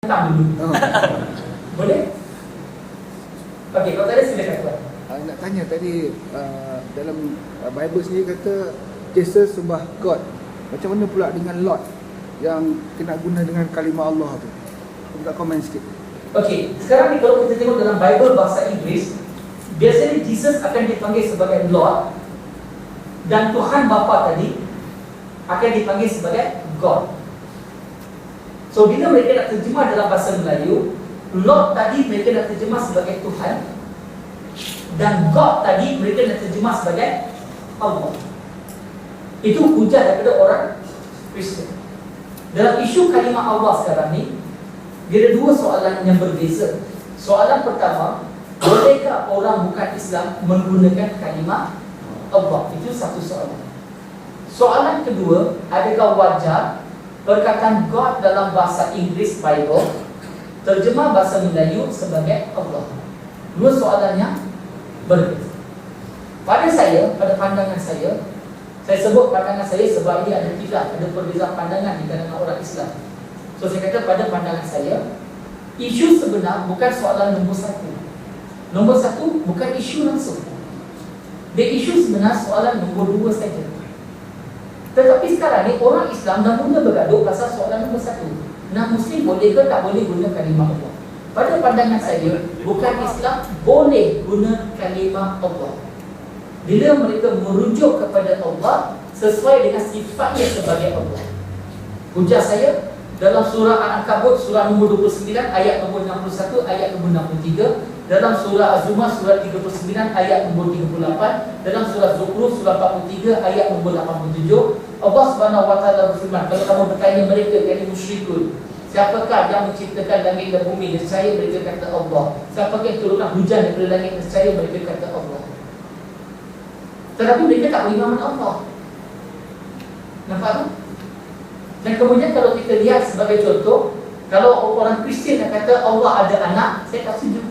tak dulu. Boleh? Okey, kalau tadi silakan tuan. Nak tanya tadi dalam Bible sendiri kata Jesus sembah God. Macam mana pula dengan Lot yang kena guna dengan kalimah Allah tu? Minta komen sikit. Okey, sekarang ni kalau kita tengok dalam Bible bahasa Inggeris, biasanya Jesus akan dipanggil sebagai Lord dan Tuhan Bapa tadi akan dipanggil sebagai God. So bila mereka nak terjemah dalam bahasa Melayu, Lord tadi mereka nak terjemah sebagai Tuhan dan God tadi mereka nak terjemah sebagai Allah. Itu hujah daripada orang Kristian. Dalam isu kalimah Allah sekarang ni, dia ada dua soalan yang berbeza. Soalan pertama, bolehkah orang bukan Islam menggunakan kalimah Allah? Itu satu soalan. Soalan kedua, adakah wajar perkataan God dalam bahasa Inggeris Bible terjemah bahasa Melayu sebagai Allah? Dua soalan yang berbeza. Pada pandangan saya sebut pandangan saya sebab ini ada perbezaan pandangan di kalangan orang Islam. So saya kata pada pandangan saya, isu sebenar bukan soalan nombor satu. Nombor satu bukan isu langsung. Dia isu sebenar soalan nombor dua saja. Tetapi sekarang ni orang Islam dah mula bergaduh pasal soalan nombor satu. Nak Muslim boleh ke tak boleh guna kalimah Allah? Pada pandangan saya, bukan Islam boleh guna kalimah Allah bila mereka merujuk kepada Allah sesuai dengan sifatnya sebagai Allah. Hujah saya dalam surah Al-Ankabut surah nombor 29 ayat nombor 61 ayat nombor 63, dalam surah Az-Zumar surah 39 ayat nombor 38, dalam surah Zukhruf surah 43 ayat nombor 87, Allah Subhanahu wa taala berfirman, kalau kamu bertanya mereka yakni musyrikun, siapakah yang menciptakan langit dan bumi? Nescaya mereka kata Allah. Siapakah yang turunkan hujan daripada langit? Nescaya mereka kata Allah. Tetapi mereka tak beriman Allah. Nampak tak? Dan kemudian kalau kita lihat sebagai contoh, kalau orang Kristian yang kata Allah ada anak, saya tak setuju.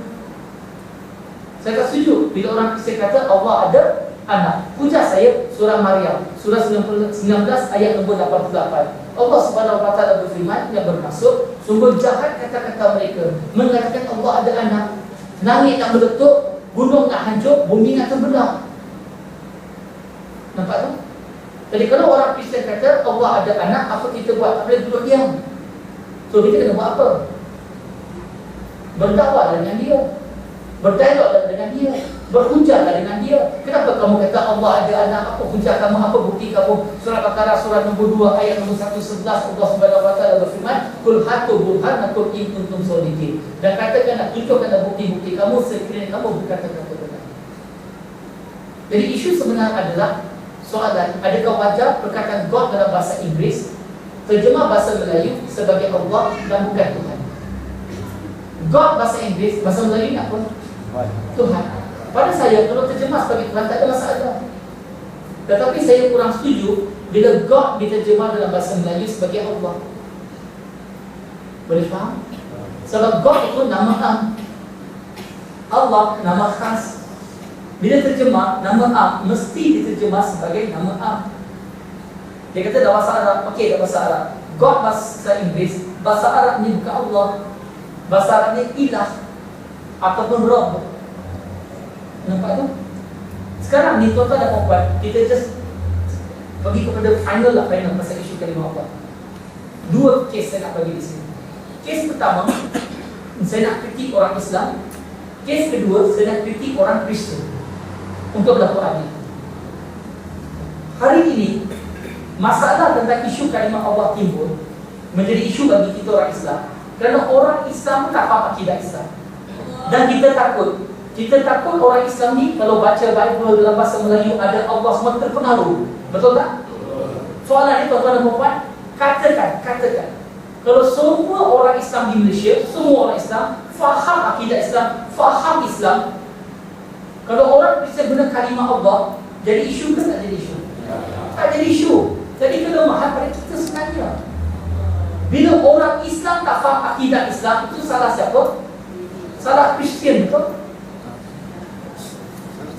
Saya tak setuju bila orang Kristian kata Allah ada anak. Hujah saya surah Maryam surah 19 ayat nombor 88. Allah Subhanahu wa taala berfirman yang bermaksud sungguh jahat kata-kata mereka mengatakan Allah ada anak. Langit nak meletup, gunung nak hancur, bumi nak terbelah. Nampak tak? Jadi kalau orang Kristian kata Allah ada anak, apa kita buat? Tak boleh duduk diam. So kita kena buat apa? Berdakwah dengan dia, berdialog dengan dia, berhujah dengan dia. Kenapa kamu kata Allah ada anak? Apa hujah kamu? Apa bukti kamu? Surah Baqarah surah nombor 2 ayat nombor 111, Allah Subhanahu wa taala berfirman, "Qul hatu burhanakum in kuntum shadiqin." Dan katakanlah, tunjukkanlah bukti-bukti kamu sekiranya kamu berkata-kata benar. Jadi isu sebenar adalah soalan, adakah wajar perkataan God dalam bahasa Inggeris terjemah bahasa Melayu sebagai Allah dan bukan Tuhan? God bahasa Inggeris, bahasa Melayu ni apa? Tuhan. Pada saya, kalau terjemah sebagai Tuhan tak ada masalah. Tetapi saya kurang setuju bila God diterjemah dalam bahasa Melayu sebagai Allah. Boleh faham? Sebab God itu nama am, Allah nama khas. Bila terjemah, nama am mesti diterjemah sebagai nama am. Dia kata dalam bahasa Arab, okey, dalam bahasa Arab God bahasa Inggeris, bahasa Arab ni bukan Allah. Bahasa Arab ni ilah ataupun Rabb. Nampak tu? Sekarang ni tuan-tuan dan puan-puan, kita just pergi kepada final pasal isu kalimah Allah. Dua kes saya nak bagi di sini. Kes pertama, saya nak kritik orang Islam. Kes kedua, saya nak kritik orang Kristian untuk berlaku adil. Hari ini masalah tentang isu kalimah Allah timbul menjadi isu bagi kita orang Islam kerana orang Islam tak faham akidah Islam. Dan kita takut orang Islam ni kalau baca Bible dalam bahasa Melayu ada Allah semua terpengaruh. Betul tak? Soalan ni tuan-tuan dan puan-puan, katakan kalau semua orang Islam di Malaysia, semua orang Islam faham akidah Islam, faham Islam, kalau orang Kristian guna kalimah Allah, jadi isu ke tak jadi isu? Tak jadi isu. Jadi kelemahan pada kita sebenarnya. Bila orang Islam tak faham akidah Islam, itu salah siapa? Salah Kristian, betul?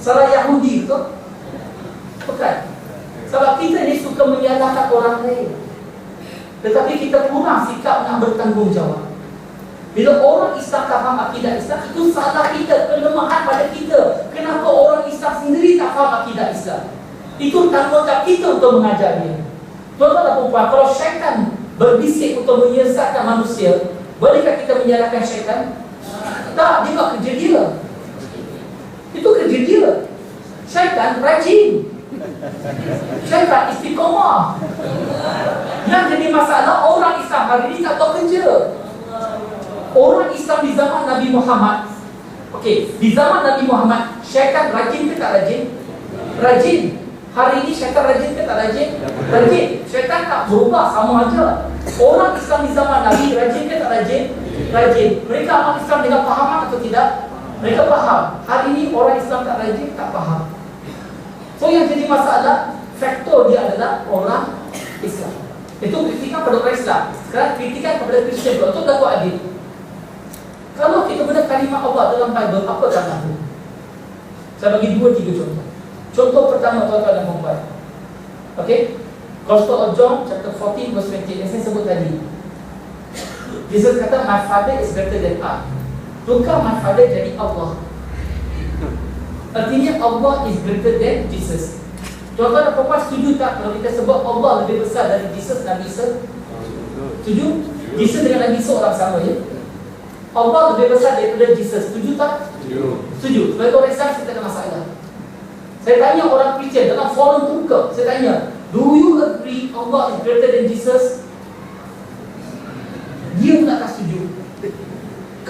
Salah Yahudi, betul? Bukan. Sebab kita ni suka menyalahkan orang lain, tetapi kita kurang sikap nak bertanggungjawab. Bila orang Islam tak faham akidah Islam, itu salah kita, kelemahan pada kita. Kenapa orang Islam sendiri tak faham akidah Islam? Itu tanggungjawab kita untuk mengajar dia. Tuan-tuan dan puan-puan, kalau syaitan berbisik untuk menyesatkan manusia, bolehkah kita menyalahkan syaitan? Tak, dia buat kerja dia. Itu kerja dia. Syaitan rajin. Syaitan istiqomah. Yang jadi masalah, orang Islam hari ini tak tahu kerja. Orang Islam di zaman Nabi Muhammad, di zaman Nabi Muhammad, syaitan rajin ke tak rajin? Rajin. Hari ini syaitan rajin ke tak rajin? Rajin. Syaitan tak berubah, sama aja. Orang Islam di zaman Nabi rajin ke tak rajin? Rajin. Mereka amal Islam dengan pahaman atau tidak? Mereka faham. Hari ini orang Islam tak rajin, tak faham. So yang jadi masalah, faktor dia adalah orang Islam. Itu kritikan pada orang Islam. Sekarang kritikan kepada Kristian untuk berlaku adil. Kalau kita guna kalimah Allah dalam Bible, apa kata itu? Saya bagi 2-3 contoh. Contoh pertama, tuan-tuan dan puan-puan. Gospel of John chapter 14 verse 20 yang saya sebut tadi. Jesus kata, my father is greater than I. Tukar my father jadi Allah. Artinya Allah is greater than Jesus. Tuan-tuan dan puan-puan, setuju tak kalau kita sebut Allah lebih besar dari Jesus, Nabi Isa? Setuju? Jesus dengan Nabi Isa orang sama, ya? Allah lebih besar daripada Jesus. Setuju tak? Setuju. Sebagai orang Islam, kita ada masalah. Saya tanya orang Kristian dalam forum terbuka, saya tanya, do you agree Allah is greater than Jesus? Dia pun tak setuju.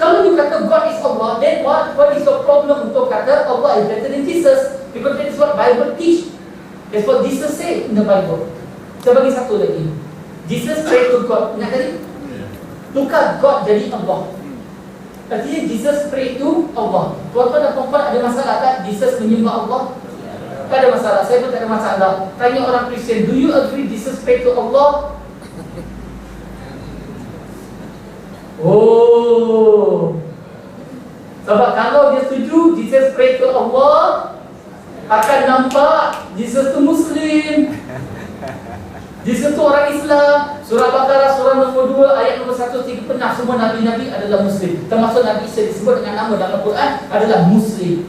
Kalau you kata God is Allah, then what is your problem untuk kata Allah is greater than Jesus? Because that is what Bible teach. That's what Jesus say in the Bible. Saya bagi satu lagi. Jesus pray to God. Ingat tadi? Tukar God jadi Allah. Artinya Jesus pray to Allah. Tuan-tuan dan puan-puan, ada masalah tak Jesus menyembah Allah? Tak ada masalah. Saya pun tak ada masalah. Tanya orang Kristian, do you agree Jesus pray to Allah? Oh, sebab kalau dia setuju Jesus pray to Allah, akan nampak Jesus tu Muslim, Jesus tu orang Islam. Surah Baqarah surah nombor 2 ayat nombor 136, semua Nabi-Nabi adalah Muslim. Termasuk Nabi Isa disebut dengan nama dalam Al-Quran adalah Muslim.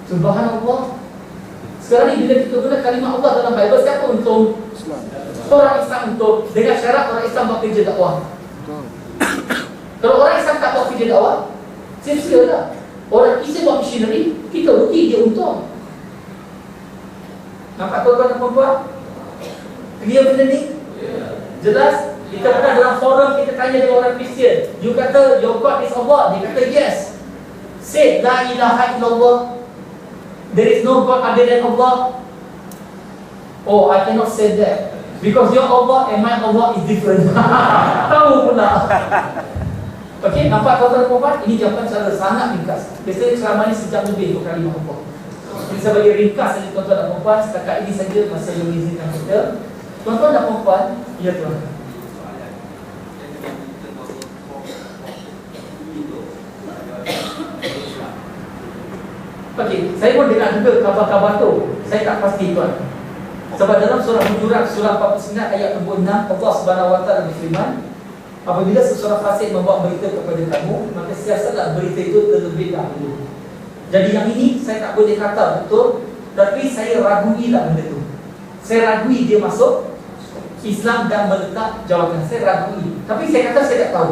Subhanallah. Sekarang ni bila kita guna kalimah Allah dalam Bible, siapa untung? Islam. Orang Islam untung. Dengan syarat orang Islam buat kerja dakwah. Kalau orang Islam tak buat kerja dakwah, sia-sia lah. Orang Islam buat missionary, kita rugi, dia untung. Nampak tuan-tuan dan puan-puan? Clear benda ni? Jelas? Kita pernah dalam forum, kita tanya dengan orang Kristian, you kata your God is Allah? Dia kata yes. Say la ilaha illallah. There is no God other than Allah. Oh, I cannot say that because your Allah and my Allah is different. Tahu pula. Okey, nampak tuan-tuan dan puan-puan? Ini jawapan secara sangat ringkas. Biasanya ceramah ni sejam lebih untuk kalimah Allah. Jadi saya bagi ringkas saja tuan-tuan dan puan-puan. Setakat ini saja masa yang mengizinkan kita. Tuan-tuan dan puan-puan, ya tuan. Okey, saya pun dengar juga kabar-kabar tu. Saya tak pasti tuan. Sebab dalam surah Hujurat surah 49 ayat nombor 6, Allah Subhanahu Wa Taala berfirman, apabila seseorang fasik membawa berita kepada kamu, maka siasatlah berita itu terlebih dahulu. Jadi yang ini saya tak boleh kata betul, tapi saya ragui lah benda tu. Saya ragui dia masuk Islam dan meletak jawatan. Saya ragui. Tapi saya kata saya tak tahu.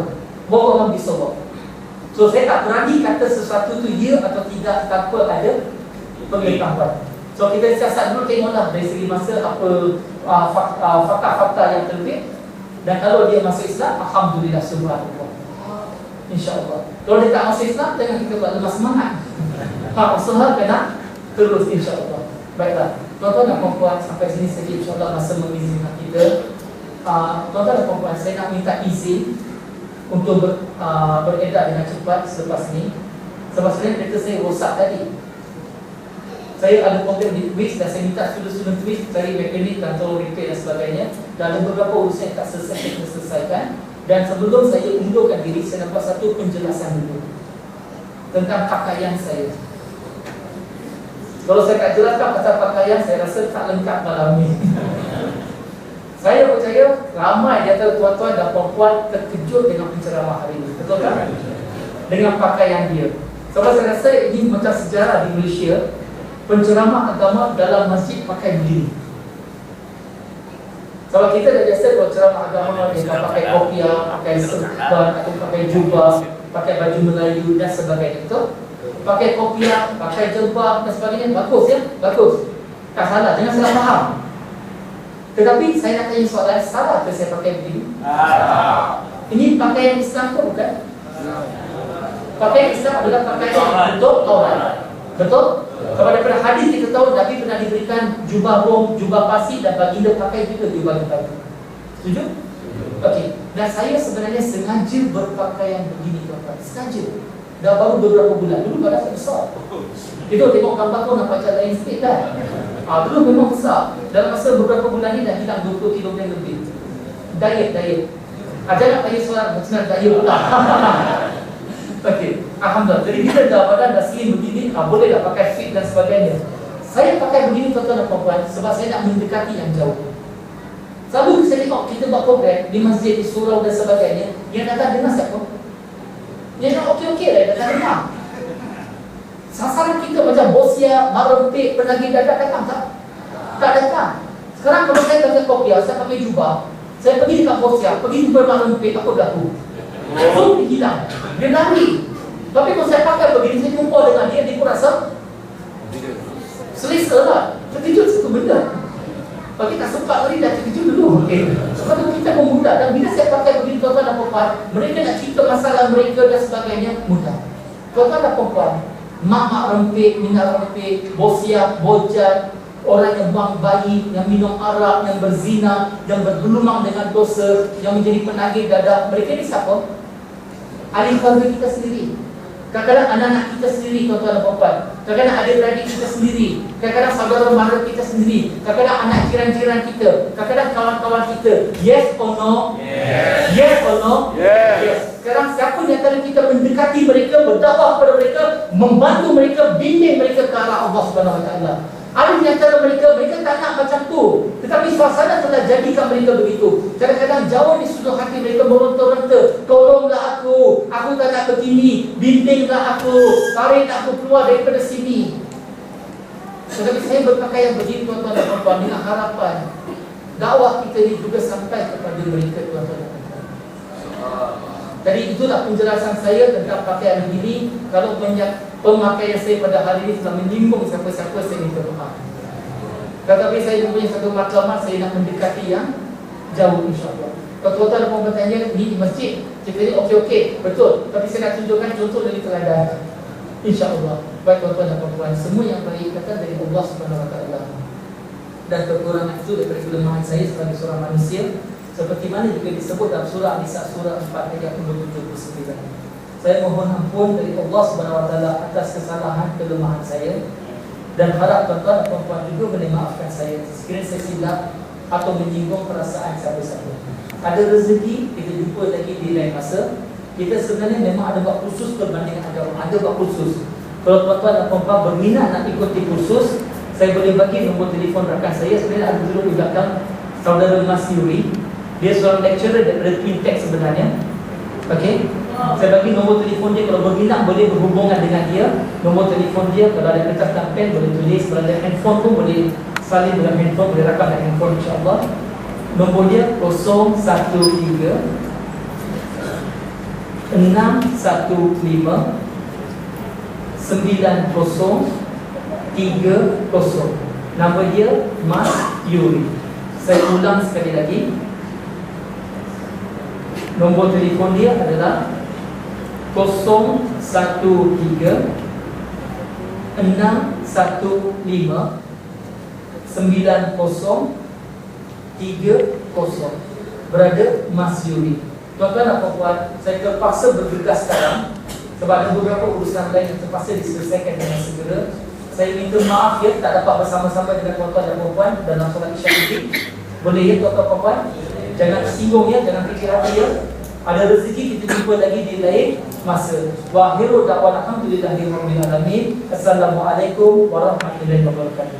Wallahu bisawab. So saya tak berani kata sesuatu tu ya atau tidak tanpa ada pengetahuan. So kita siasat dulu, tengoklah dari segi masa apa fakta-fakta yang terbit. Dan kalau dia masuk Islam, alhamdulillah, subhanallah, InsyaAllah. Kalau dia tak masuk Islam, jangan kita buat lemah semangat. Usaha kena terus, insyaAllah. Baiklah, tuan-tuan dan puan-puan, sampai sini saja insyaAllah masa mengizinkan kita. Tuan-tuan dan puan-puan, saya nak minta izin untuk beredar dengan cepat selepas ni. Sebab sebenarnya kereta saya rosak tadi. Saya ada problem di Twist dan saya minta student-student Twist cari mekanik dan tolong repair dan sebagainya. Dan ada beberapa urusan yang tak selesai, kita selesaikan. Dan sebelum saya undurkan diri, saya dapat satu penjelasan dulu tentang pakaian saya. Kalau saya tak jelaskan pasal pakaian, saya rasa tak lengkap malam ni. Saya percaya ramai di antara tuan-tuan dan puan-puan terkejut dengan penceramah hari ini. betul tak? Dengan pakaian dia. Sebab saya rasa ini macam sejarah di Malaysia, penceramah agama dalam masjid pakai begini. Sebab kita dah biasa kalau ceramah agama dia akan pakai kopiah, pakai serban atau pakai jubah, pakai baju Melayu dan sebagainya, betul? Pakai kopiah, pakai jubah dan sebagainya, bagus ya, bagus. Tak salah, jangan salah faham. Tetapi saya nak tanya soalan, salah ke saya pakai begini? Ini pakaian Islam ke bukan? Pakaian Islam adalah pakaian untuk Taurat. Betul? Kalau daripada hadis kita tahu Nabi pernah diberikan jubah rom, jubah pasi dan baginda pakai juga jubah baju. Setuju? Okey. Dan saya sebenarnya sengaja berpakaian begini tuan-tuan. Sengaja. Dah baru beberapa bulan. Dulu badan saya besar. Itu tengok gambar tu nampak macam lain sikit dah. Dulu memang besar. Dalam masa beberapa bulan ni dah hilang 20 kg lebih. Diet. Jangan tanya soalan macam diet pula. Okey, alhamdulillah. Jadi kita dah badan dah slim begini, boleh dah pakai fit dan sebagainya. Saya pakai begini tuan-tuan dan puan-puan sebab saya nak mendekati yang jauh. Selalu saya tengok kita buat program di masjid, di surau dan sebagainya, yang datang dengar siapa? Yang nak okey-okey lah, datang dengar. Sasaran kita macam Bosia, Marempik, Penagih Dadak datang tak? Tak datang. Sekarang kalau saya pakai kopiah, saya pakai jubah, saya pergi dekat Bosia, pergi jumpa Marempik, apa berlaku? So dia hilang, dia lari. Tapi kalau saya pakai begini, saya jumpa dengan dia pun rasa selesa lah. Terkejut satu benda. Bagi tak sempat lari, dah terkejut dulu. Sebab tu kita pun mudah. Dan bila saya pakai begini, tuan-tuan dan perempuan, mereka nak cerita masalah mereka dan sebagainya, mudah. Tuan-tuan dan perempuan, mak rempik, minat rempik, Bosia, Bojan, orang yang buang bayi, yang minum arak, yang berzina, yang bergelumang dengan dosa, yang menjadi penagih dadah, mereka ni siapa? Ahli keluarga kita sendiri. Kadang-kadang anak-anak kita sendiri, tuan-tuan dan puan-puan. Kadang-kadang adik-beradik kita sendiri. Kadang-kadang saudara mara kita sendiri. Kadang-kadang anak jiran-jiran kita. Kadang-kadang kawan-kawan kita. Yes or no? Yes. Yes or no? Yes. Yes. Sekarang siapa di antara kita mendekati mereka, berdakwah kepada mereka, membantu mereka, bimbing mereka ke arah Allah Subhanahu Wa Taala. Ada di antara mereka tak nak macam tu, tetapi suasana telah jadikan mereka begitu. Kadang-kadang jauh di sudut hati mereka meronta-ronta, tolonglah aku tak nak begini, bimbinglah aku, tarik aku keluar daripada sini. Tetapi saya berpakaian begini tuan-tuan dan puan-puan dengan harapan dakwah kita ini juga sampai kepada mereka tuan-tuan dan puan-puan. Jadi itulah penjelasan saya tentang pakaian begini. Kalau pemakaian saya pada hari ini telah menyinggung siapa-siapa, saya minta maaf. Tetapi saya mempunyai satu matlamat, saya nak mendekati yang jauh insyaAllah. Kalau tuan-tuan ada bertanya, ni di masjid kita ni okey-okey, betul. Tapi saya nak tunjukkan contoh dari teladan, insyaAllah. Baik tuan-tuan dan puan-puan, semua yang baik kata dari Allah Subhanahu Wa Taala. Dan kekurangan itu daripada kelemahan saya sebagai seorang manusia, seperti mana juga disebut dalam surah An-Nisa surah 4 ayat 79. Saya mohon ampun dari Allah Subhanahu Wa Taala atas kesalahan kelemahan saya, dan harap tuan-tuan dan puan-puan juga boleh maafkan saya sekiranya saya silap atau menyinggung perasaan siapa-siapa. Ada rezeki kita jumpa lagi di lain masa. Kita sebenarnya memang ada buat kursus perbandingan agama, ada buat kursus. Kalau tuan-tuan dan puan-puan berminat nak ikuti kursus, saya boleh bagi nombor telefon rakan saya. Sebenarnya ada dulu di belakang, saudara Mas Yuri. Dia seorang lecturer daripada Twin Tech sebenarnya. Okey. Saya bagi nombor telefon dia, kalau berminat boleh berhubungan dengan dia. Nombor telefon dia, kalau ada kertas dan pen boleh tulis, kalau ada handphone pun boleh salin dengan handphone, boleh rakam dengan handphone insya-Allah. Nombor dia 013 615 9030. Nama dia Mas Yuri. Saya ulang sekali lagi. Nombor telefon dia adalah 013 615 9030. Berada Mas Yuri. Tuan-tuan dan puan-puan, saya terpaksa bergegas sekarang sebab ada beberapa urusan lain yang terpaksa diselesaikan dengan segera. Saya minta maaf ya, tak dapat bersama-sama dengan tuan-tuan dan puan-puan dalam solat Isya ini. Boleh ya tuan-tuan dan puan-puan? Jangan tersinggung ya, jangan fikir hati ya. Ada rezeki kita jumpa lagi di lain masa. Wa akhiru da'wana alhamdulillahirabbil alamin. Assalamualaikum warahmatullahi wabarakatuh.